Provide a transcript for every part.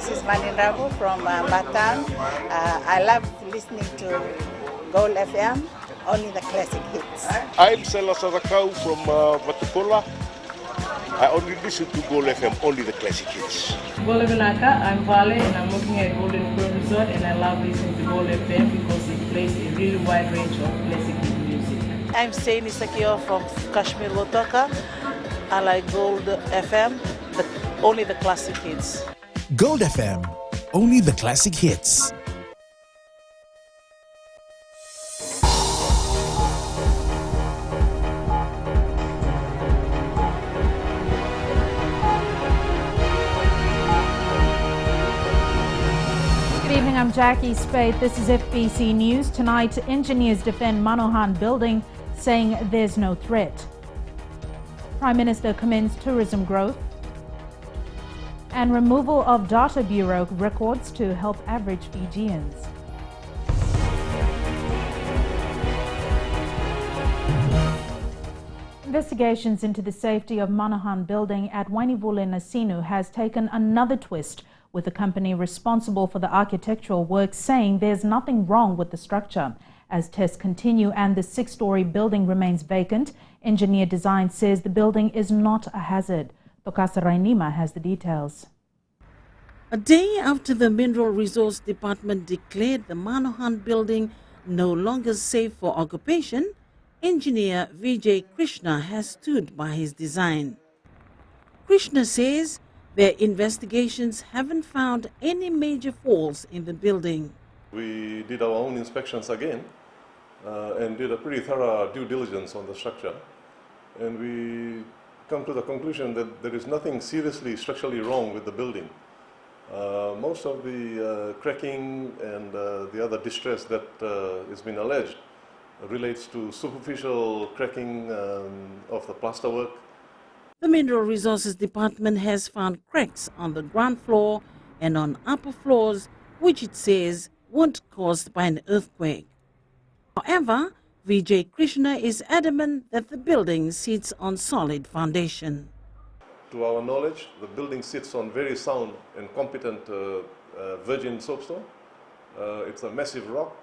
this is Manahan from Batam. I love listening to Gold FM, only the classic hits. I'm Sela Sadakau from Vatukola. I only listen to Gold FM, only the classic hits. Gold Benaka, I'm Vale and I'm working at Golden Pro Resort and I love listening to Gold FM because it plays a really wide range of classic music. I'm Saini Sakio from Kashmir Wotoka. I like Gold FM, but only the classic hits. Gold FM, only the classic hits. Good evening, I'm Jackie Spade. This is FBC News. Tonight, engineers defend Manahan building, saying there's no threat. Prime Minister commends tourism growth. And removal of Data Bureau records to help average Fijians. Investigations into the safety of Manahan building at Wainivule Nasinu has taken another twist, with the company responsible for the architectural work saying there's nothing wrong with the structure. As tests continue and the 6-story building remains vacant, Engineer Design says the building is not a hazard. Tokasa Rainima has the details. A day after the Mineral Resource Department declared the Manahan building no longer safe for occupation, engineer Vijay Krishna has stood by his design. Krishna says their investigations haven't found any major faults in the building. We did our own inspections again and did a pretty thorough due diligence on the structure. And we come to the conclusion that there is nothing seriously structurally wrong with the building. Most of the cracking and the other distress that has been alleged relates to superficial cracking of the plasterwork. The Mineral Resources Department has found cracks on the ground floor and on upper floors, which it says weren't caused by an earthquake. However, Vijay Krishna is adamant that the building sits on solid foundation. To our knowledge, the building sits on very sound and competent virgin soapstone. It's a massive rock.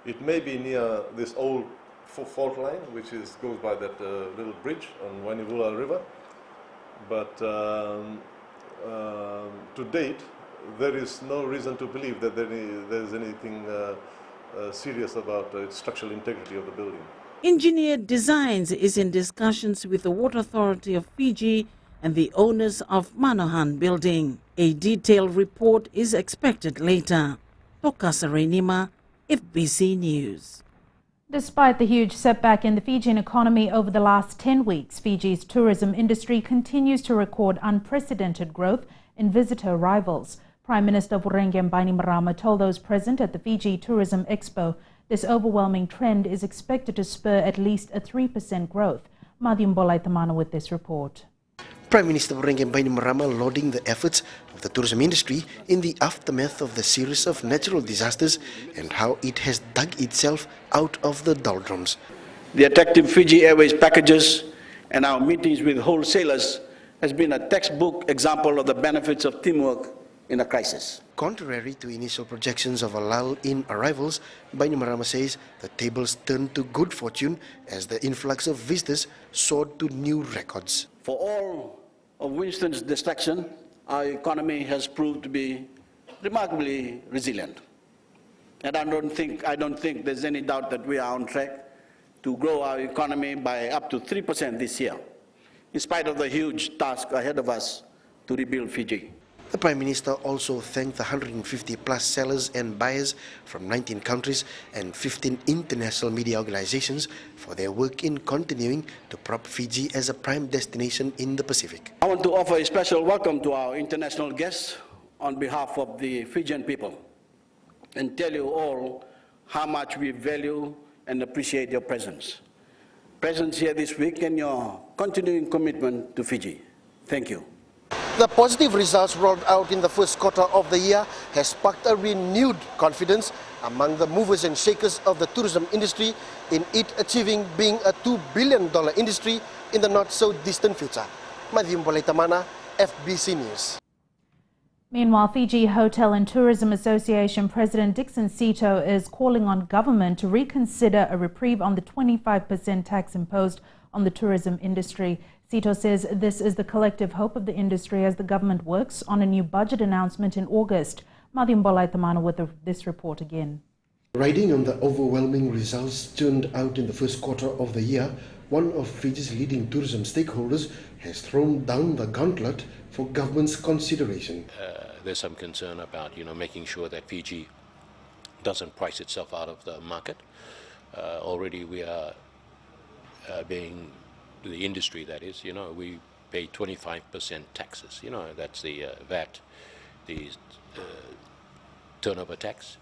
It may be near this old fault line, which goes by that little bridge on Wainivule River. But to date, there is no reason to believe that there is anything serious about the structural integrity of the building. Engineer Designs is in discussions with the Water Authority of Fiji and the owners of Manahan building. A detailed report is expected later. Tokasa Rainima, FBC News. Despite the huge setback in the Fijian economy over the last 10 weeks, Fiji's tourism industry continues to record unprecedented growth in visitor arrivals. Prime Minister Vurenge Bainimarama told those present at the Fiji Tourism Expo this overwhelming trend is expected to spur at least a 3% growth. Madhyam Bolaitamana with this report. Prime Minister Vurenge Bainimarama lauding the efforts of the tourism industry in the aftermath of the series of natural disasters and how it has dug itself out of the doldrums. The attractive Fiji Airways packages and our meetings with wholesalers has been a textbook example of the benefits of teamwork in a crisis. Contrary to initial projections of a lull in arrivals, Bainimarama says the tables turned to good fortune as the influx of visitors soared to new records. For all of Winston's destruction, our economy has proved to be remarkably resilient. And I don't think there's any doubt that we are on track to grow our economy by up to 3% this year, in spite of the huge task ahead of us to rebuild Fiji. The Prime Minister also thanked the 150-plus sellers and buyers from 19 countries and 15 international media organizations for their work in continuing to prop Fiji as a prime destination in the Pacific. I want to offer a special welcome to our international guests on behalf of the Fijian people and tell you all how much we value and appreciate your presence here this week and your continuing commitment to Fiji. Thank you. The positive results rolled out in the first quarter of the year has sparked a renewed confidence among the movers and shakers of the tourism industry in it achieving being a $2 billion industry in the not-so-distant future. Madhyam Bolaitamana, FBC News. Meanwhile, Fiji Hotel and Tourism Association President Dixon Sito is calling on government to reconsider a reprieve on the 25% tax imposed on the tourism industry. Sito says this is the collective hope of the industry as the government works on a new budget announcement in August. Madhyam Bolaitamana with this report again. Riding on the overwhelming results turned out in the first quarter of the year, one of Fiji's leading tourism stakeholders has thrown down the gauntlet for government's consideration. There's some concern about, making sure that Fiji doesn't price itself out of the market. Already we are being, the industry that is, we pay 25% taxes. That's the VAT, the turnover tax,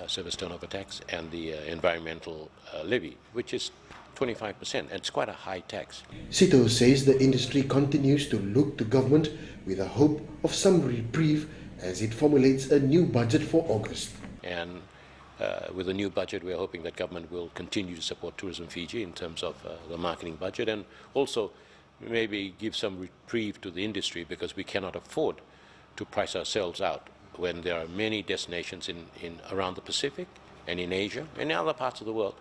service turnover tax, and the environmental levy, which is 25%, and it's quite a high tax. Sito says the industry continues to look to government with a hope of some reprieve as it formulates a new budget for August. And with the new budget, we're hoping that government will continue to support Tourism Fiji in terms of the marketing budget, and also maybe give some reprieve to the industry, because we cannot afford to price ourselves out when there are many destinations in around the Pacific and in Asia and in other parts of the world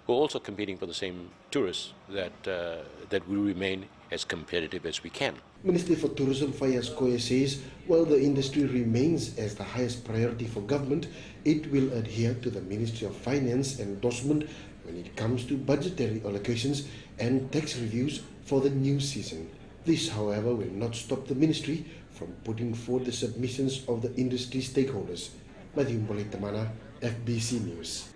who are also competing for the same tourists, that we remain as competitive as we can. Minister for Tourism Fayaz Koya says while the industry remains as the highest priority for government, it will adhere to the Ministry of Finance endorsement when it comes to budgetary allocations and tax reviews for the new season. This, however, will not stop the ministry from putting forward the submissions of the industry stakeholders. Madhyam Bolaitamana, FBC News.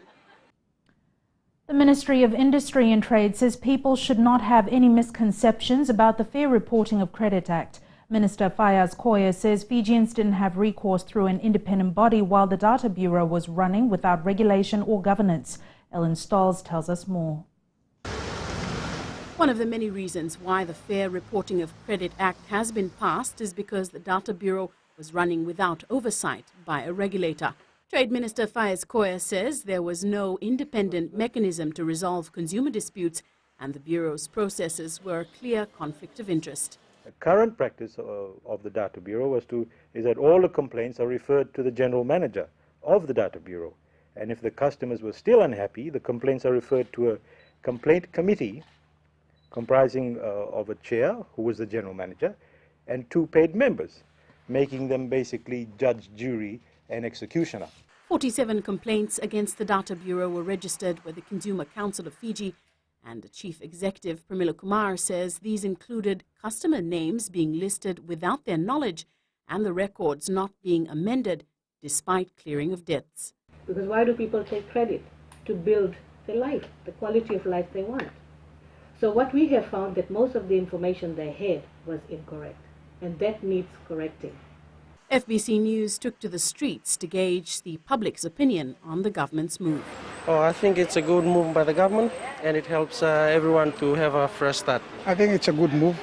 The Ministry of Industry and Trade says people should not have any misconceptions about the Fair Reporting of Credit Act. Minister Fayaz Koya says Fijians didn't have recourse through an independent body while the Data Bureau was running without regulation or governance. Ellen Stolz tells us more. One of the many reasons why the Fair Reporting of Credit Act has been passed is because the Data Bureau was running without oversight by a regulator. Trade Minister Fayaz Koya says there was no independent mechanism to resolve consumer disputes, and the Bureau's processes were a clear conflict of interest. The current practice of the Data Bureau is that all the complaints are referred to the General Manager of the Data Bureau. And if the customers were still unhappy, the complaints are referred to a complaint committee comprising of a chair, who was the General Manager, and 2 paid members, making them basically judge, jury, and executioner. 47 complaints against the Data Bureau were registered with the Consumer Council of Fiji, and the Chief Executive, Pramila Kumar, says these included customer names being listed without their knowledge and the records not being amended despite clearing of debts. Because why do people take credit? To build the life, the quality of life they want. So what we have found that most of the information they had was incorrect, and that needs correcting. FBC News took to the streets to gauge the public's opinion on the government's move. I think it's a good move by the government, and it helps everyone to have a fresh start. I think it's a good move.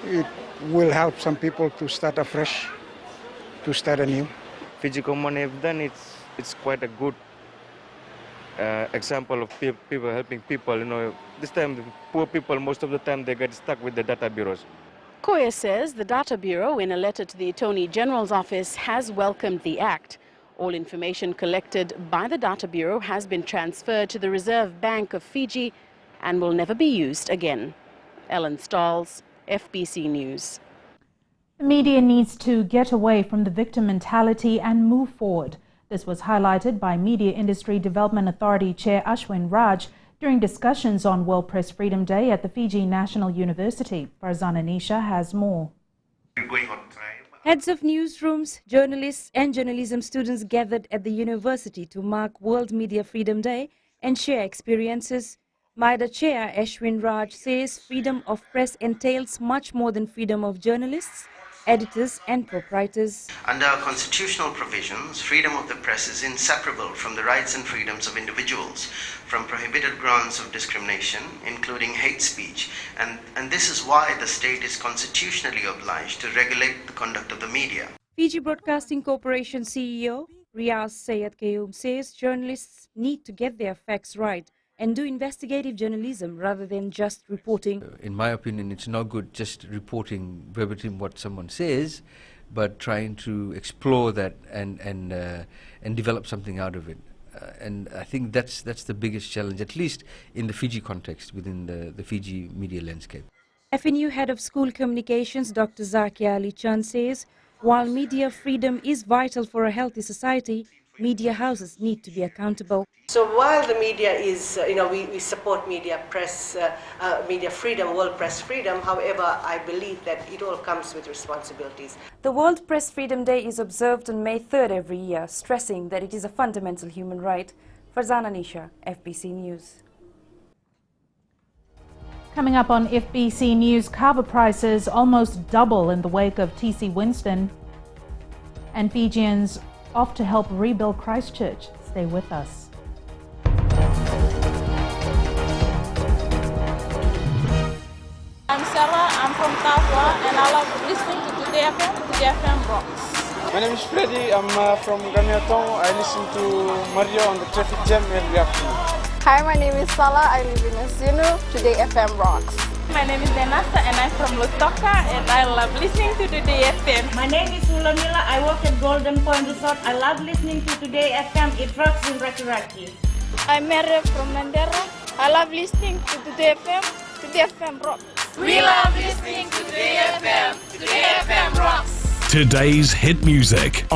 It will help some people to start afresh, to start anew. Fiji Common have done it's quite a good example of people helping people. This time, poor people, most of the time, they get stuck with the data bureaus. Koya says the Data Bureau, in a letter to the Attorney General's office, has welcomed the act. All information collected by the Data Bureau has been transferred to the Reserve Bank of Fiji and will never be used again. Ellen Stolz, FBC News. The media needs to get away from the victim mentality and move forward. This was highlighted by Media Industry Development Authority Chair Ashwin Raj during discussions on World Press Freedom Day at the Fiji National University. Farzana Nisha has more. Heads of newsrooms, journalists and journalism students gathered at the university to mark World Media Freedom Day and share experiences. MIDA Chair Ashwin Raj says freedom of press entails much more than freedom of journalists, editors and proprietors. Under our constitutional provisions, freedom of the press is inseparable from the rights and freedoms of individuals, from prohibited grounds of discrimination, including hate speech, and this is why the state is constitutionally obliged to regulate the conduct of the media. Fiji Broadcasting Corporation CEO Riaz Sayed Qayyum says journalists need to get their facts right and do investigative journalism rather than just reporting. In my opinion, it's no good just reporting verbatim what someone says, but trying to explore that and develop something out of it. And I think that's the biggest challenge, at least in the Fiji context, within the Fiji media landscape. FNU Head of School Communications, Dr. Zakia Ali Chan says, while media freedom is vital for a healthy society, media houses need to be accountable. So while the media is, we support media freedom, world press freedom, however, I believe that it all comes with responsibilities. The World Press Freedom Day is observed on May 3rd every year, stressing that it is a fundamental human right. Farzana Nisha, FBC News. Coming up on FBC News, kava prices almost double in the wake of Cyclone Winston, and Fijians off to help rebuild Christchurch. Stay with us. I'm Sarah, I'm from Tafwa, and I love listening to Today FM. Today FM rocks. My name is Freddy, I'm from Gamiatong. I listen to Mario on the traffic jam every afternoon. Hi, my name is Salah, I live in Asinu. Today FM rocks. My name is Denasa and I'm from Lutoka and I love listening to Today FM. My name is Ulamila, I work at Golden Point Resort. I love listening to Today FM, it rocks in Raki. I'm Mary from Mandera. I love listening to Today FM. Today FM rocks. We love listening to Today FM. Today FM rocks. Today's hit music.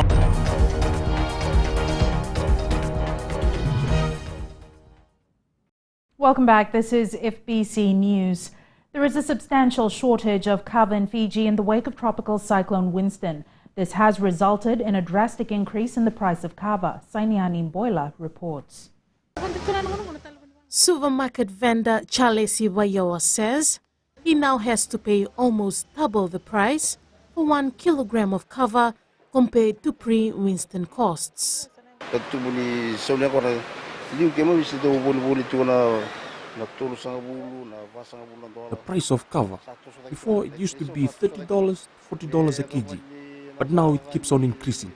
Welcome back. This is FBC News. There is a substantial shortage of kava in Fiji in the wake of tropical cyclone Winston. This has resulted in a drastic increase in the price of kava. Sainiani Mboila reports. Supermarket vendor Charles Iwayoa says he now has to pay almost double the price for 1 kilogram of kava compared to pre-Winston costs. The price of kava. Before it used to be $30, $40 a kg, but now it keeps on increasing.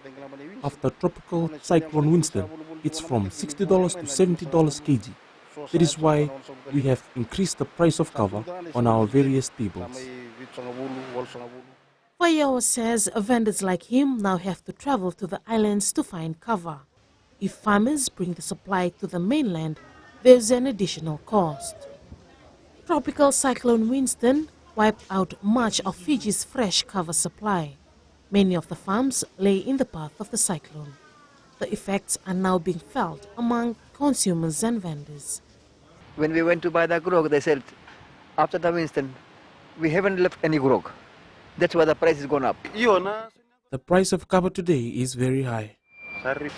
After tropical cyclone Winston, it's from $60 to $70 kg. That is why we have increased the price of kava on our various tables. Wayoa says vendors like him now have to travel to the islands to find kava. If farmers bring the supply to the mainland, there's an additional cost. Tropical cyclone Winston wiped out much of Fiji's fresh kava supply. Many of the farms lay in the path of the cyclone. The effects are now being felt among consumers and vendors. When we went to buy the grog, they said, after the Winston, we haven't left any grog. That's why the price has gone up. The price of kava today is very high. The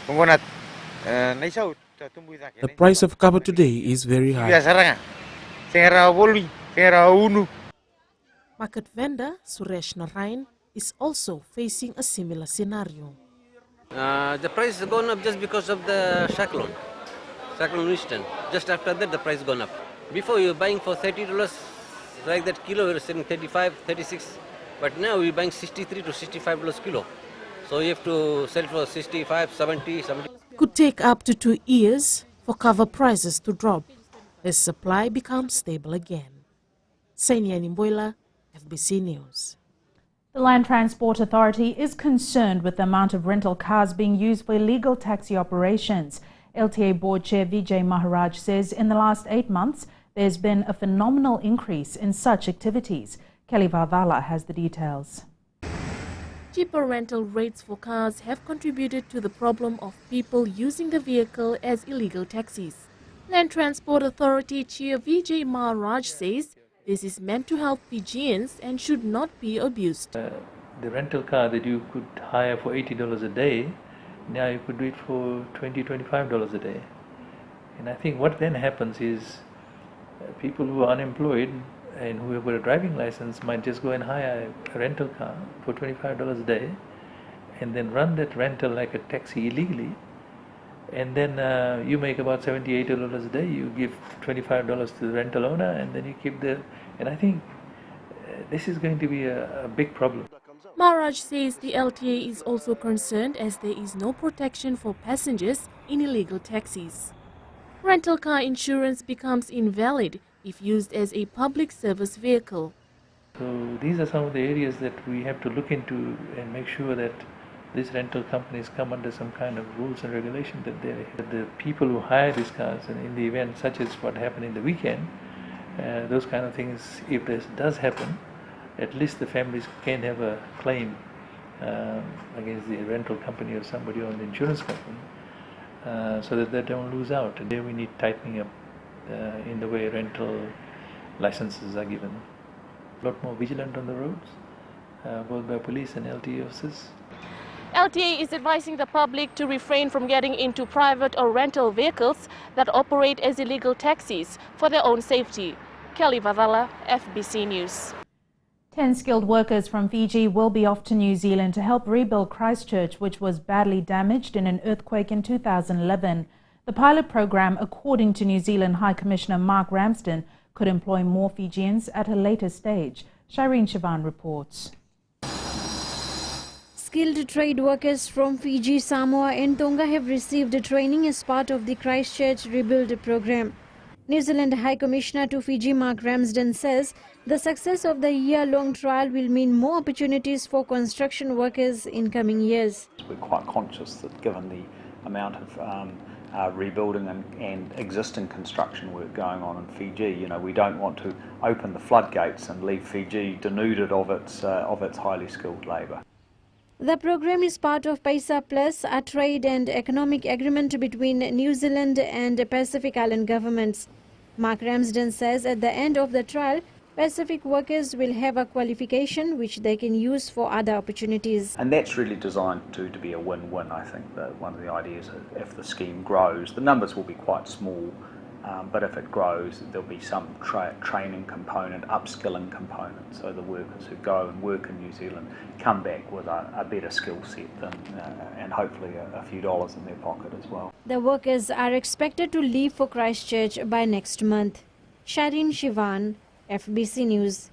price of kava today is very high. Market vendor Suresh Narayan is also facing a similar scenario. The price has gone up just because of the Cyclone Winston. Just after that, the price has gone up. Before you were buying for $30, like that kilo, we were selling 35, 36. But now we're buying $63 to $65 kilo. So you have to sell for 65, 70. Could take up to 2 years for kava prices to drop as supply becomes stable again. Sainiani Mboila, FBC News. The Land Transport Authority is concerned with the amount of rental cars being used for illegal taxi operations. LTA Board Chair Vijay Maharaj says in the last 8 months, there's been a phenomenal increase in such activities. Kelly Varvala has the details. Cheaper rental rates for cars have contributed to the problem of people using the vehicle as illegal taxis. Land Transport Authority Chair Vijay Maharaj says this is meant to help Fijians and should not be abused. The rental car that you could hire for $80 a day, now you could do it for $20, $25 a day. And I think what then happens is people who are unemployed and who have got a driving license might just go and hire a rental car for $25 a day and then run that rental like a taxi illegally. And then you make about $70, $80 a day. You give $25 to the rental owner and then you keep the... And I think this is going to be a big problem. Maharaj says the LTA is also concerned as there is no protection for passengers in illegal taxis. Rental car insurance becomes invalid if used as a public service vehicle. So these are some of the areas that we have to look into and make sure that these rental companies come under some kind of rules and regulation, that the people who hire these cars, and in the event such as what happened in the weekend, those kind of things, if this does happen, at least the families can have a claim against the rental company or somebody on the insurance company, so that they don't lose out. And there we need tightening up in the way rental licenses are given. A lot more vigilant on the roads, both by police and LTA officers. LTA is advising the public to refrain from getting into private or rental vehicles that operate as illegal taxis for their own safety. Kelly Vavala, FBC News. 10 skilled workers from Fiji will be off to New Zealand to help rebuild Christchurch, which was badly damaged in an earthquake in 2011. The pilot program, according to New Zealand High Commissioner Mark Ramsden, could employ more Fijians at a later stage. Shireen Sivan reports. Skilled trade workers from Fiji, Samoa and Tonga have received training as part of the Christchurch Rebuild program. New Zealand High Commissioner to Fiji Mark Ramsden says the success of the year-long trial will mean more opportunities for construction workers in coming years. We're quite conscious that given the amount of rebuilding and existing construction work going on in Fiji, we don't want to open the floodgates and leave Fiji denuded of its highly skilled labour. The program is part of Paisa Plus, a trade and economic agreement between New Zealand and Pacific Island governments. Mark Ramsden says at the end of the trial, Pacific workers will have a qualification which they can use for other opportunities. And that's really designed to be a win-win. I think that one of the ideas, if the scheme grows, the numbers will be quite small, but if it grows, there'll be some training component, upskilling component, so the workers who go and work in New Zealand come back with a better skill set and hopefully a few dollars in their pocket as well. The workers are expected to leave for Christchurch by next month. Shireen Sivan, FBC News.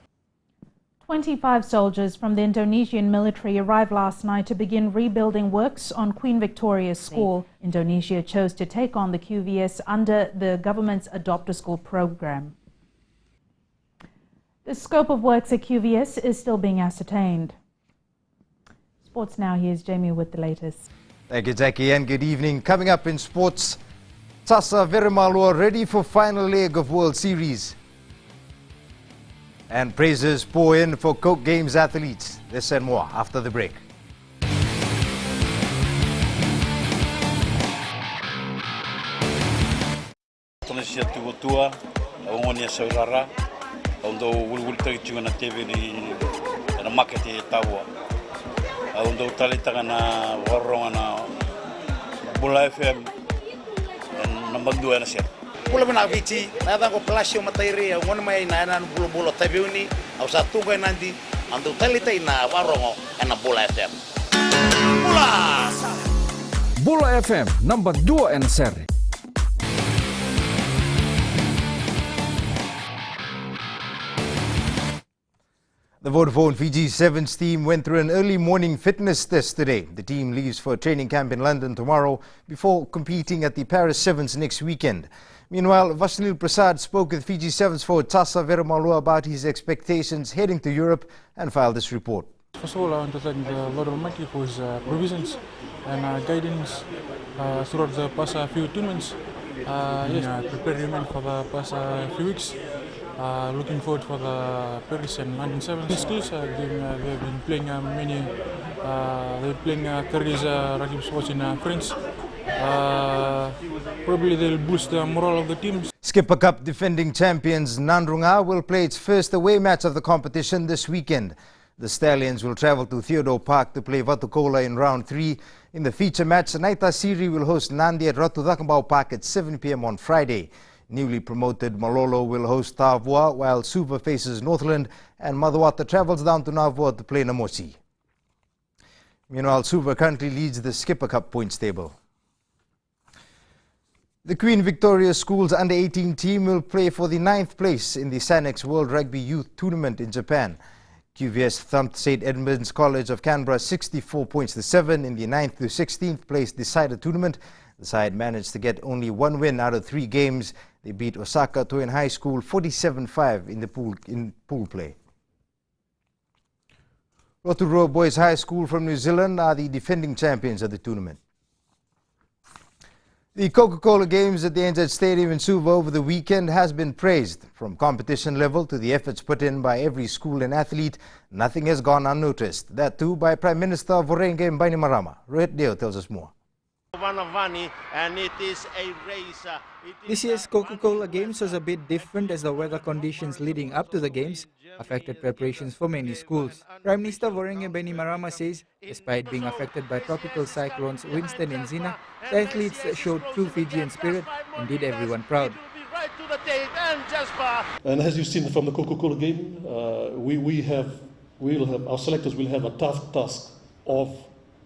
25 soldiers from the Indonesian military arrived last night to begin rebuilding works on Queen Victoria School. Indonesia chose to take on the QVS under the government's Adopt a School program. The scope of works at QVS is still being ascertained. Sports now, here's Jamie with the latest. Thank you, Jackie, and good evening. Coming up in sports, Tasa Veremalua ready for final leg of World Series. And praises pour in for Coke Games athletes. This and more after the break. Indonesia tua ongonia saurara ondo wulwul tagituna TV ni na market e tawa ondo talitanga na warronga na Bula FM number 2 na sir. Pula bena viti na dango plasio matairi ngon mai na na bulo tabiuni au satu ko nanti ando talita ina warongo na Bula FM. Bula FM number 2 en seri. The Vodafone Fiji Sevens team went through an early morning fitness test today. The team leaves for a training camp in London tomorrow before competing at the Paris Sevens next weekend. Meanwhile, Vasilil Prasad spoke with Fiji Sevens forward Tasa Veremalua about his expectations heading to Europe and filed this report. First of all, I want to thank the Lord Almighty for his provisions and guidance throughout the past few tournaments. Preparing for the past few weeks. Looking forward for the Paris and London Sevens. Schools they've been playing they're playing careers rugby sports in France. Probably they'll boost the morale of the teams. Skipper Cup defending champions Nandrunga will play its first away match of the competition this weekend. The Stallions will travel to Theodore Park to play Vatukola in round 3. In the feature match, Naita Siri will host Nandi at Ratudakambao Park at 7 p.m. on Friday. Newly promoted Malolo will host Tavua, while Suva faces Northland and Madhuata travels down to Navua to play Namosi. Meanwhile, Suva currently leads the Skipper Cup points table. The Queen Victoria School's under-18 team will play for the 9th place in the Sanex World Rugby Youth Tournament in Japan. QVS thumped St. Edmunds College of Canberra 64 points to 7 in the 9th to 16th place decider tournament. The side managed to get only 1 win out of 3 games. They beat Osaka Toin High School 47-5 in pool play. Rotorua Boys High School from New Zealand are the defending champions of the tournament. The Coca-Cola Games at the NZ Stadium in Suva over the weekend has been praised. From competition level to the efforts put in by every school and athlete, nothing has gone unnoticed. That too by Prime Minister Vorenge Bainimarama. Rohit Deo tells us more. And it is a race. This year's Coca-Cola Games was a bit different as the weather conditions leading up to the Games affected preparations for many schools. Prime Minister Vorenge Bainimarama says, despite being affected by tropical cyclones Winston and Zina, the athletes showed true Fijian spirit and did everyone proud. And as you've seen from the Coca-Cola game, our selectors will have a tough task of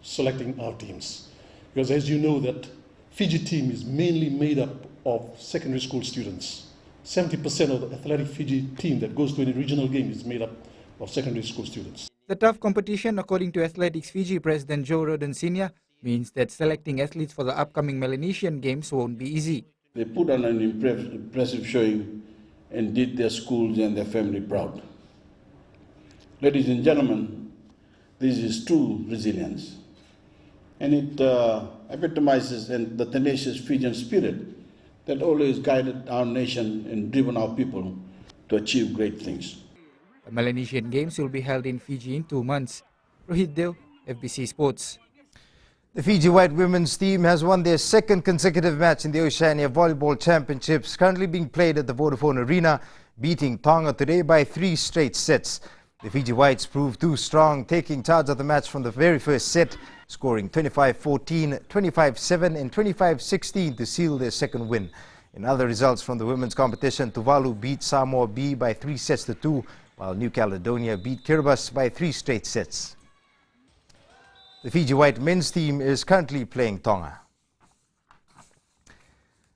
selecting our teams. Because as you know that Fiji team is mainly made up of secondary school students. 70% of the athletic Fiji team that goes to any regional game is made up of secondary school students. The tough competition, according to Athletics Fiji President Joe Roden Sr., means that selecting athletes for the upcoming Melanesian Games won't be easy. They put on an impressive showing and did their schools and their family proud. Ladies and gentlemen, this is true resilience. And it epitomizes the tenacious Fijian spirit that always guided our nation and driven our people to achieve great things. The Melanesian Games will be held in Fiji in 2 months. Rohit Deo, FBC Sports. The Fiji White women's team has won their second consecutive match in the Oceania Volleyball Championships, currently being played at the Vodafone Arena, beating Tonga today by 3 straight sets. The Fiji Whites proved too strong, taking charge of the match from the very first set, scoring 25-14, 25-7 and 25-16 to seal their second win. In other results from the women's competition, Tuvalu beat Samoa B by 3 sets to 2, while New Caledonia beat Kiribati by 3 straight sets. The Fiji White men's team is currently playing Tonga.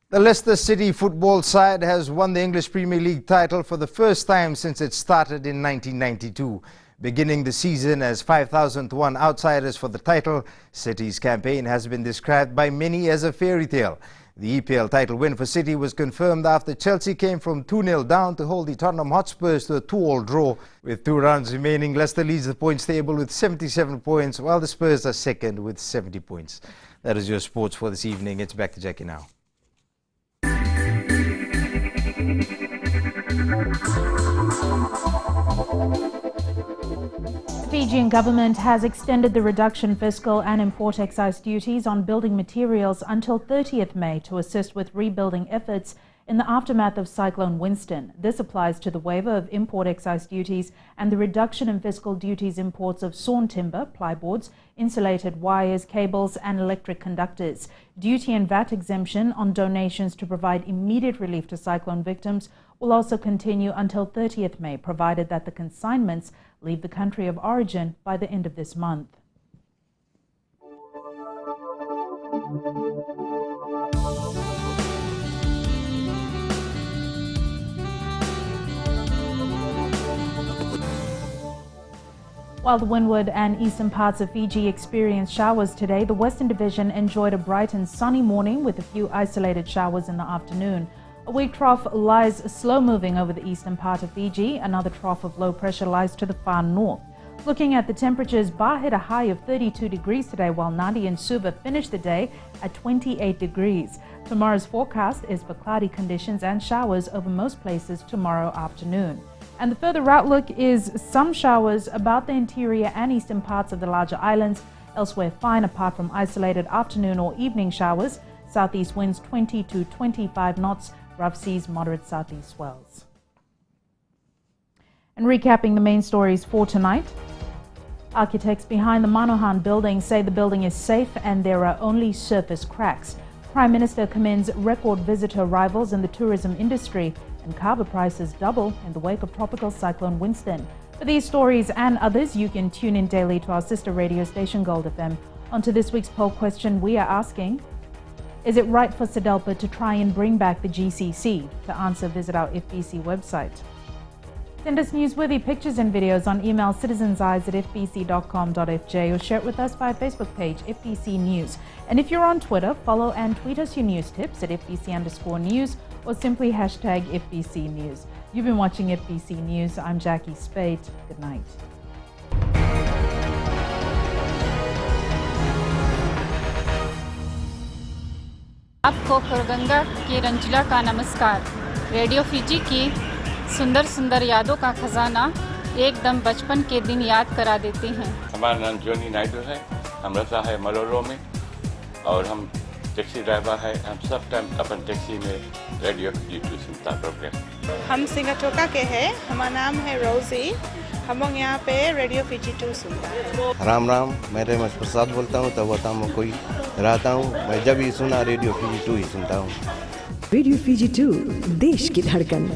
The Leicester City football side has won the English Premier League title for the first time since it started in 1992. Beginning the season as 5,001 outsiders for the title, City's campaign has been described by many as a fairy tale. The EPL title win for City was confirmed after Chelsea came from 2-0 down to hold the Tottenham Hotspurs to a 2-2 draw. With 2 rounds remaining, Leicester leads the points table with 77 points, while the Spurs are second with 70 points. That is your sports for this evening. It's back to Jackie now. The Fijian government has extended the reduction fiscal and import excise duties on building materials until 30th May to assist with rebuilding efforts in the aftermath of Cyclone Winston. This applies to the waiver of import excise duties and the reduction in fiscal duties imports of sawn timber, plyboards, insulated wires, cables and electric conductors. Duty and VAT exemption on donations to provide immediate relief to cyclone victims will also continue until 30th May, provided that the consignments leave the country of origin by the end of this month. While the windward and eastern parts of Fiji experienced showers today, the Western Division enjoyed a bright and sunny morning with a few isolated showers in the afternoon. A weak trough lies slow-moving over the eastern part of Fiji. Another trough of low pressure lies to the far north. Looking at the temperatures, Ba hit a high of 32 degrees today, while Nadi and Suva finished the day at 28 degrees. Tomorrow's forecast is for cloudy conditions and showers over most places tomorrow afternoon. And the further outlook is some showers about the interior and eastern parts of the larger islands. Elsewhere fine apart from isolated afternoon or evening showers. Southeast winds 20 to 25 knots. Rough seas, moderate southeast swells. And recapping the main stories for tonight. Architects behind the Manahan building say the building is safe and there are only surface cracks. Prime Minister commends record visitor arrivals in the tourism industry, and kava prices double in the wake of tropical cyclone Winston. For these stories and others, you can tune in daily to our sister radio station Gold FM. On to this week's poll question, we are asking, is it right for SEDELPA to try and bring back the GCC? To answer, visit our FBC website. Send us newsworthy pictures and videos on email citizenseyes@fbc.com.fj or share it with us via Facebook page FBC News. And if you're on Twitter, follow and tweet us your news tips at FBC_news or simply hashtag FBC News. You've been watching FBC News. I'm Jackie Spade. Good night. आपको खुरगंगा की रंजिला का नमस्कार। Radio Fiji की सुंदर सुंदर यादों का खजाना एकदम बचपन के दिन याद करा देते हैं। हमारा नाम जोनी नायडू है, हम रहता है मलोरो में और हम टैक्सी ड्राइवर है। हम सब टाइम अपन टैक्सी में रेडियो फिजी 2 सुनता प्रोग्राम। हम सिंगाटोका के हैं, हमारा नाम है रोजी। हम लोग यहाँ पे रेडियो फिजी 2 सुनता है। राम राम, मैं रेमस प्रसाद बोलता हूँ, तब वता में कोई रहता हूँ। मैं जब भी सुना रेडियो फिजी 2 ही सुनता हूँ। रेडियो फिजी 2 देश की धड़कन।